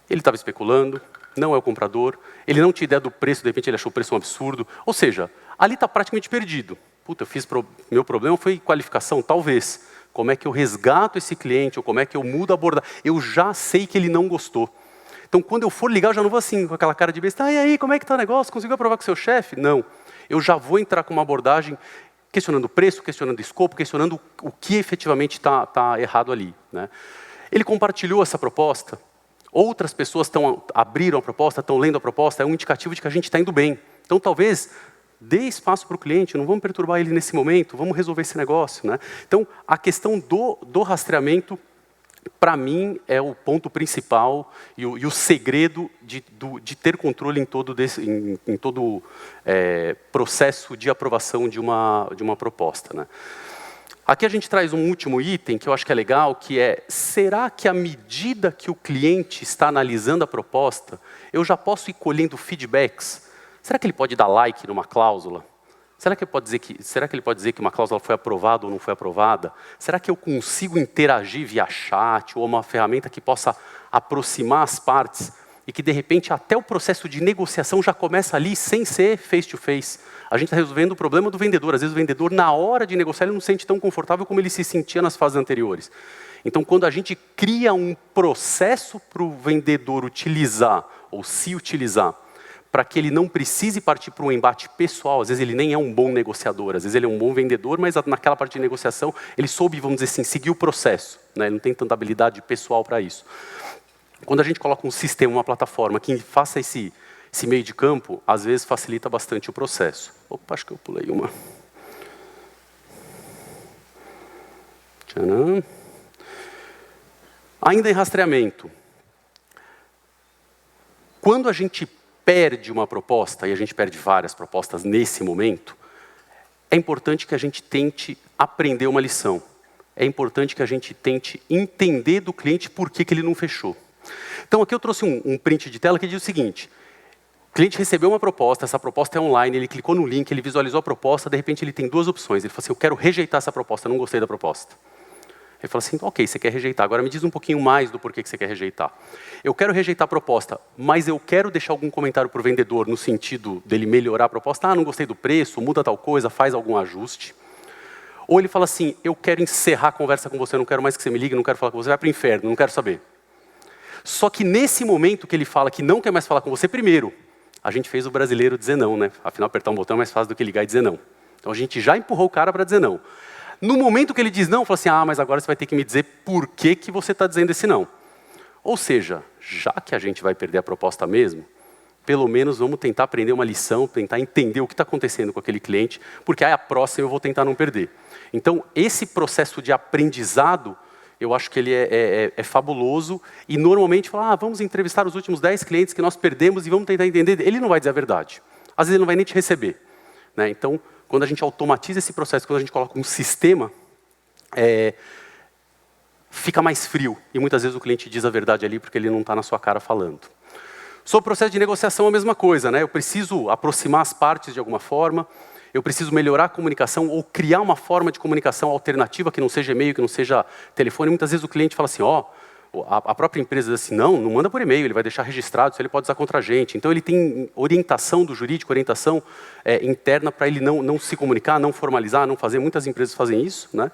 Ele estava especulando, não é o comprador, ele não tinha ideia do preço, de repente ele achou o preço um absurdo. Ou seja, ali está praticamente perdido. Puta, meu problema foi qualificação, talvez. Como é que eu resgato esse cliente, ou como é que eu mudo a abordagem? Eu já sei que ele não gostou. Então, quando eu for ligar, eu já não vou assim, com aquela cara de besta, e aí, como é que está o negócio? Conseguiu aprovar com o seu chefe? Não. Eu já vou entrar com uma abordagem questionando o preço, questionando o escopo, questionando o que efetivamente está errado ali, né? Ele compartilhou essa proposta, outras pessoas abriram a proposta, estão lendo a proposta, é um indicativo de que a gente está indo bem. Então, talvez, dê espaço para o cliente, não vamos perturbar ele nesse momento, vamos resolver esse negócio, né? Então, a questão do rastreamento, para mim, é o ponto principal e o segredo de ter controle em todo processo de aprovação de uma proposta, né? Aqui a gente traz um último item que eu acho que é legal, que é, será que à medida que o cliente está analisando a proposta, eu já posso ir colhendo feedbacks? Será que ele pode dar like numa cláusula? Será que ele pode dizer que uma cláusula foi aprovada ou não foi aprovada? Será que eu consigo interagir via chat ou uma ferramenta que possa aproximar as partes e que, de repente, até o processo de negociação já começa ali sem ser face-to-face? A gente está resolvendo o problema do vendedor. Às vezes o vendedor, na hora de negociar, ele não se sente tão confortável como ele se sentia nas fases anteriores. Então, quando a gente cria um processo para o vendedor utilizar ou se utilizar, para que ele não precise partir para um embate pessoal, às vezes ele nem é um bom negociador, às vezes ele é um bom vendedor, mas naquela parte de negociação ele soube, vamos dizer assim, seguir o processo, né? Ele não tem tanta habilidade pessoal para isso. Quando a gente coloca um sistema, uma plataforma que faça esse meio de campo, às vezes facilita bastante o processo. Opa, acho que eu pulei uma. Tcharam. Ainda em rastreamento. Quando a gente perde uma proposta, e a gente perde várias propostas nesse momento, é importante que a gente tente aprender uma lição. É importante que a gente tente entender do cliente por que ele não fechou. Então aqui eu trouxe um print de tela que diz o seguinte: o cliente recebeu uma proposta, essa proposta é online, ele clicou no link, ele visualizou a proposta, de repente ele tem duas opções. Ele fala assim, eu quero rejeitar essa proposta, eu não gostei da proposta. Ele fala assim, ok, você quer rejeitar, agora me diz um pouquinho mais do porquê que você quer rejeitar. Eu quero rejeitar a proposta, mas eu quero deixar algum comentário para o vendedor no sentido dele melhorar a proposta. Ah, não gostei do preço, muda tal coisa, faz algum ajuste. Ou ele fala assim, eu quero encerrar a conversa com você, não quero mais que você me ligue, não quero falar com você, vai para o inferno, não quero saber. Só que nesse momento que ele fala que não quer mais falar com você, primeiro, a gente fez o brasileiro dizer não, né? Afinal, apertar um botão é mais fácil do que ligar e dizer não. Então a gente já empurrou o cara para dizer não. No momento que ele diz não, fala assim, ah, mas agora você vai ter que me dizer por que você está dizendo esse não. Ou seja, já que a gente vai perder a proposta mesmo, pelo menos vamos tentar aprender uma lição, tentar entender o que está acontecendo com aquele cliente, porque aí a próxima eu vou tentar não perder. Então, esse processo de aprendizado, eu acho que ele é fabuloso, e normalmente fala, vamos entrevistar os últimos 10 clientes que nós perdemos e vamos tentar entender. Ele não vai dizer a verdade. Às vezes ele não vai nem te receber. Né? Então, quando a gente automatiza esse processo, quando a gente coloca um sistema, fica mais frio. E muitas vezes o cliente diz a verdade ali porque ele não está na sua cara falando. Sobre o processo de negociação, a mesma coisa. Né? Eu preciso aproximar as partes de alguma forma, eu preciso melhorar a comunicação ou criar uma forma de comunicação alternativa que não seja e-mail, que não seja telefone. Muitas vezes o cliente fala assim, a própria empresa diz assim, não manda por e-mail, ele vai deixar registrado, isso ele pode usar contra a gente. Então ele tem orientação do jurídico, orientação interna para ele não se comunicar, não formalizar, não fazer. Muitas empresas fazem isso, né?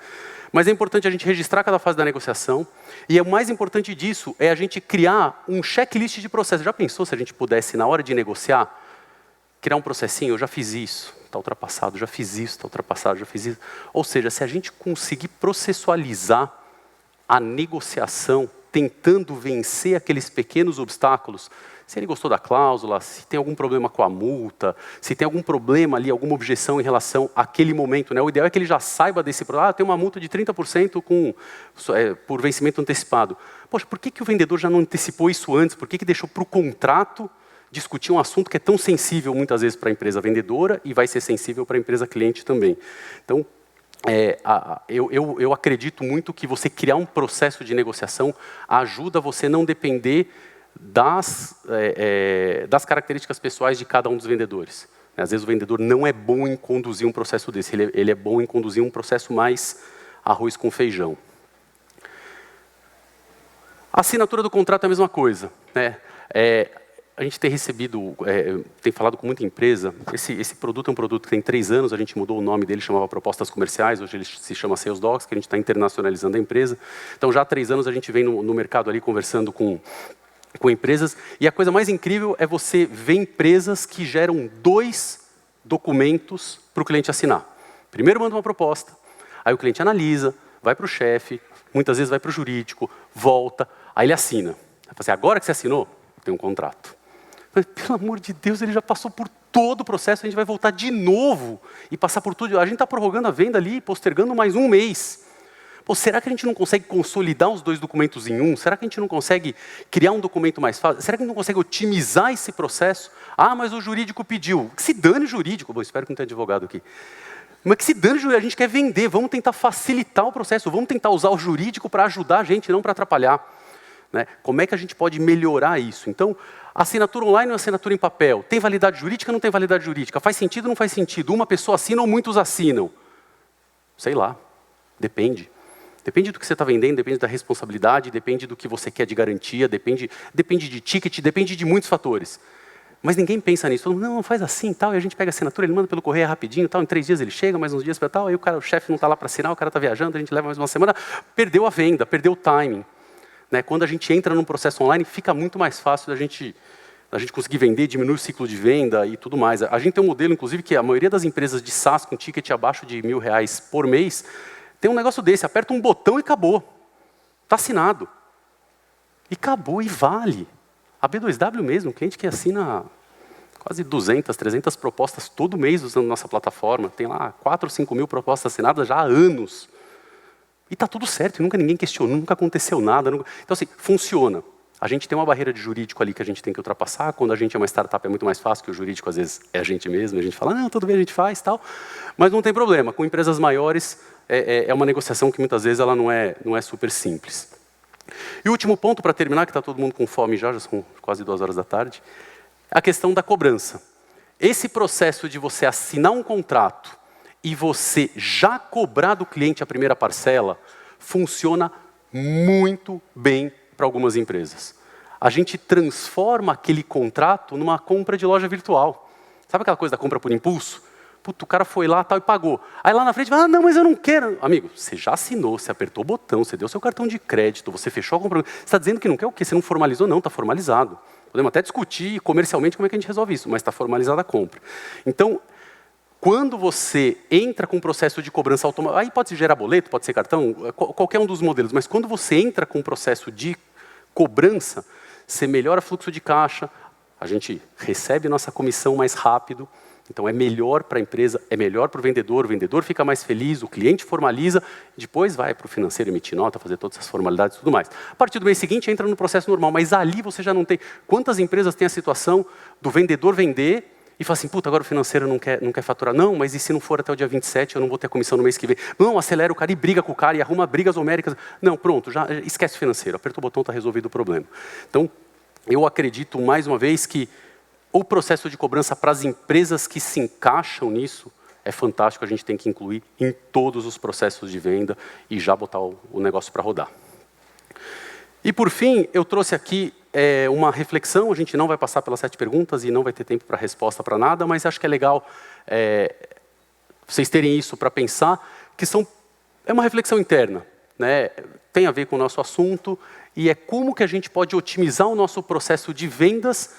Mas é importante a gente registrar cada fase da negociação. E o mais importante disso é a gente criar um checklist de processo. Já pensou se a gente pudesse, na hora de negociar, criar um processinho? Eu já fiz isso, está ultrapassado, já fiz isso, está ultrapassado, já fiz isso. Ou seja, se a gente conseguir processualizar a negociação, tentando vencer aqueles pequenos obstáculos, se ele gostou da cláusula, se tem algum problema com a multa, se tem algum problema ali, alguma objeção em relação àquele momento. Né? O ideal é que ele já saiba desse problema. Tem uma multa de 30% por vencimento antecipado. Poxa, por que o vendedor já não antecipou isso antes? Por que deixou para o contrato discutir um assunto que é tão sensível muitas vezes para a empresa vendedora e vai ser sensível para a empresa cliente também? Então, eu acredito muito que você criar um processo de negociação ajuda você a não depender das características pessoais de cada um dos vendedores. Às vezes o vendedor não é bom em conduzir um processo desse, ele é bom em conduzir um processo mais arroz com feijão. A assinatura do contrato é a mesma coisa. Né? A gente tem recebido, tem falado com muita empresa, esse produto é um produto que tem 3 anos, a gente mudou o nome dele, chamava Propostas Comerciais, hoje ele se chama Sales Docs, que a gente está internacionalizando a empresa. Então já há 3 anos a gente vem no mercado ali conversando com empresas, e a coisa mais incrível é você ver empresas que geram 2 documentos para o cliente assinar. Primeiro manda uma proposta, aí o cliente analisa, vai para o chefe, muitas vezes vai para o jurídico, volta, aí ele assina. Aí fala assim, agora que você assinou, tem um contrato. Pelo amor de Deus, ele já passou por todo o processo, a gente vai voltar de novo e passar por tudo. A gente está prorrogando a venda ali, postergando mais 1 mês. Pô, será que a gente não consegue consolidar os 2 documentos em um? Será que a gente não consegue criar um documento mais fácil? Será que a gente não consegue otimizar esse processo? Ah, mas o jurídico pediu. Que se dane o jurídico. Bom, espero que não tenha advogado aqui. Mas que se dane o jurídico, a gente quer vender. Vamos tentar facilitar o processo. Vamos tentar usar o jurídico para ajudar a gente, não para atrapalhar. Né? Como é que a gente pode melhorar isso? Então, assinatura online ou assinatura em papel? Tem validade jurídica ou não tem validade jurídica? Faz sentido ou não faz sentido? Uma pessoa assina ou muitos assinam? Sei lá, depende. Depende do que você está vendendo, depende da responsabilidade, depende do que você quer de garantia, depende de ticket, depende de muitos fatores. Mas ninguém pensa nisso. Não, faz assim tal, e a gente pega a assinatura, ele manda pelo correio rapidinho, tal, em 3 dias ele chega, mais uns dias para tal, aí o chefe não está lá para assinar, o cara está viajando, a gente leva mais uma semana, perdeu a venda, perdeu o timing. Né? Quando a gente entra num processo online, fica muito mais fácil da gente conseguir vender, diminuir o ciclo de venda e tudo mais. A gente tem um modelo, inclusive, que a maioria das empresas de SaaS com ticket abaixo de R$1.000 por mês, tem um negócio desse, aperta um botão e acabou. Está assinado. E acabou, e vale. A B2W mesmo, cliente que assina quase 200, 300 propostas todo mês usando nossa plataforma, tem lá 4 ou 5 mil propostas assinadas já há anos. E está tudo certo, e nunca ninguém questionou, nunca aconteceu nada. Nunca... Então, assim, funciona. A gente tem uma barreira de jurídico ali que a gente tem que ultrapassar. Quando a gente é uma startup é muito mais fácil, que o jurídico às vezes é a gente mesmo. A gente fala, não, tudo bem, a gente faz, tal. Mas não tem problema. Com empresas maiores, é uma negociação que muitas vezes ela não é super simples. E o último ponto, para terminar, que está todo mundo com fome já são quase 2 horas da tarde, a questão da cobrança. Esse processo de você assinar um contrato e você já cobrar do cliente a primeira parcela, funciona muito bem para algumas empresas. A gente transforma aquele contrato numa compra de loja virtual. Sabe aquela coisa da compra por impulso? Puta, o cara foi lá tal, e pagou. Aí lá na frente, não, mas eu não quero. Amigo, você já assinou, você apertou o botão, você deu seu cartão de crédito, você fechou a compra. Você está dizendo que não quer o quê? Você não formalizou? Não, está formalizado. Podemos até discutir comercialmente como é que a gente resolve isso, mas está formalizada a compra. Então, quando você entra com um processo de cobrança automática, aí pode gerar boleto, pode ser cartão, qualquer um dos modelos, mas quando você entra com um processo de cobrança, você melhora o fluxo de caixa, a gente recebe nossa comissão mais rápido, então é melhor para a empresa, é melhor para o vendedor fica mais feliz, o cliente formaliza, depois vai para o financeiro emitir nota, fazer todas essas formalidades e tudo mais. A partir do mês seguinte entra no processo normal, mas ali você já não tem... Quantas empresas têm a situação do vendedor vender e fala assim, puta, agora o financeiro não quer faturar. Não, mas e se não for até o dia 27, eu não vou ter a comissão no mês que vem. Não, acelera o cara e briga com o cara e arruma brigas homéricas. Não, pronto, já esquece o financeiro. Aperta o botão, está resolvido o problema. Então, eu acredito, mais uma vez, que o processo de cobrança para as empresas que se encaixam nisso é fantástico. A gente tem que incluir em todos os processos de venda e já botar o negócio para rodar. E, por fim, eu trouxe aqui uma reflexão. A gente não vai passar pelas 7 perguntas e não vai ter tempo para resposta para nada, mas acho que é legal vocês terem isso para pensar, que é uma reflexão interna, né? Tem a ver com o nosso assunto e é como que a gente pode otimizar o nosso processo de vendas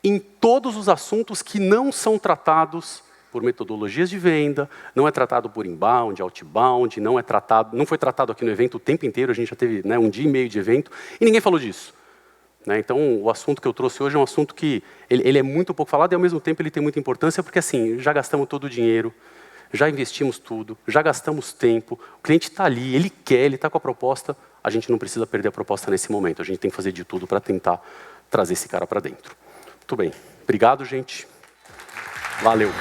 em todos os assuntos que não são tratados por metodologias de venda, não é tratado por inbound, outbound, não foi tratado aqui no evento o tempo inteiro, a gente já teve 1 dia e meio de evento, e ninguém falou disso. Então, o assunto que eu trouxe hoje é um assunto que ele é muito pouco falado e, ao mesmo tempo, ele tem muita importância, porque, assim, já gastamos todo o dinheiro, já investimos tudo, já gastamos tempo, o cliente está ali, ele quer, ele está com a proposta, a gente não precisa perder a proposta nesse momento, a gente tem que fazer de tudo para tentar trazer esse cara para dentro. Muito bem. Obrigado, gente. Valeu.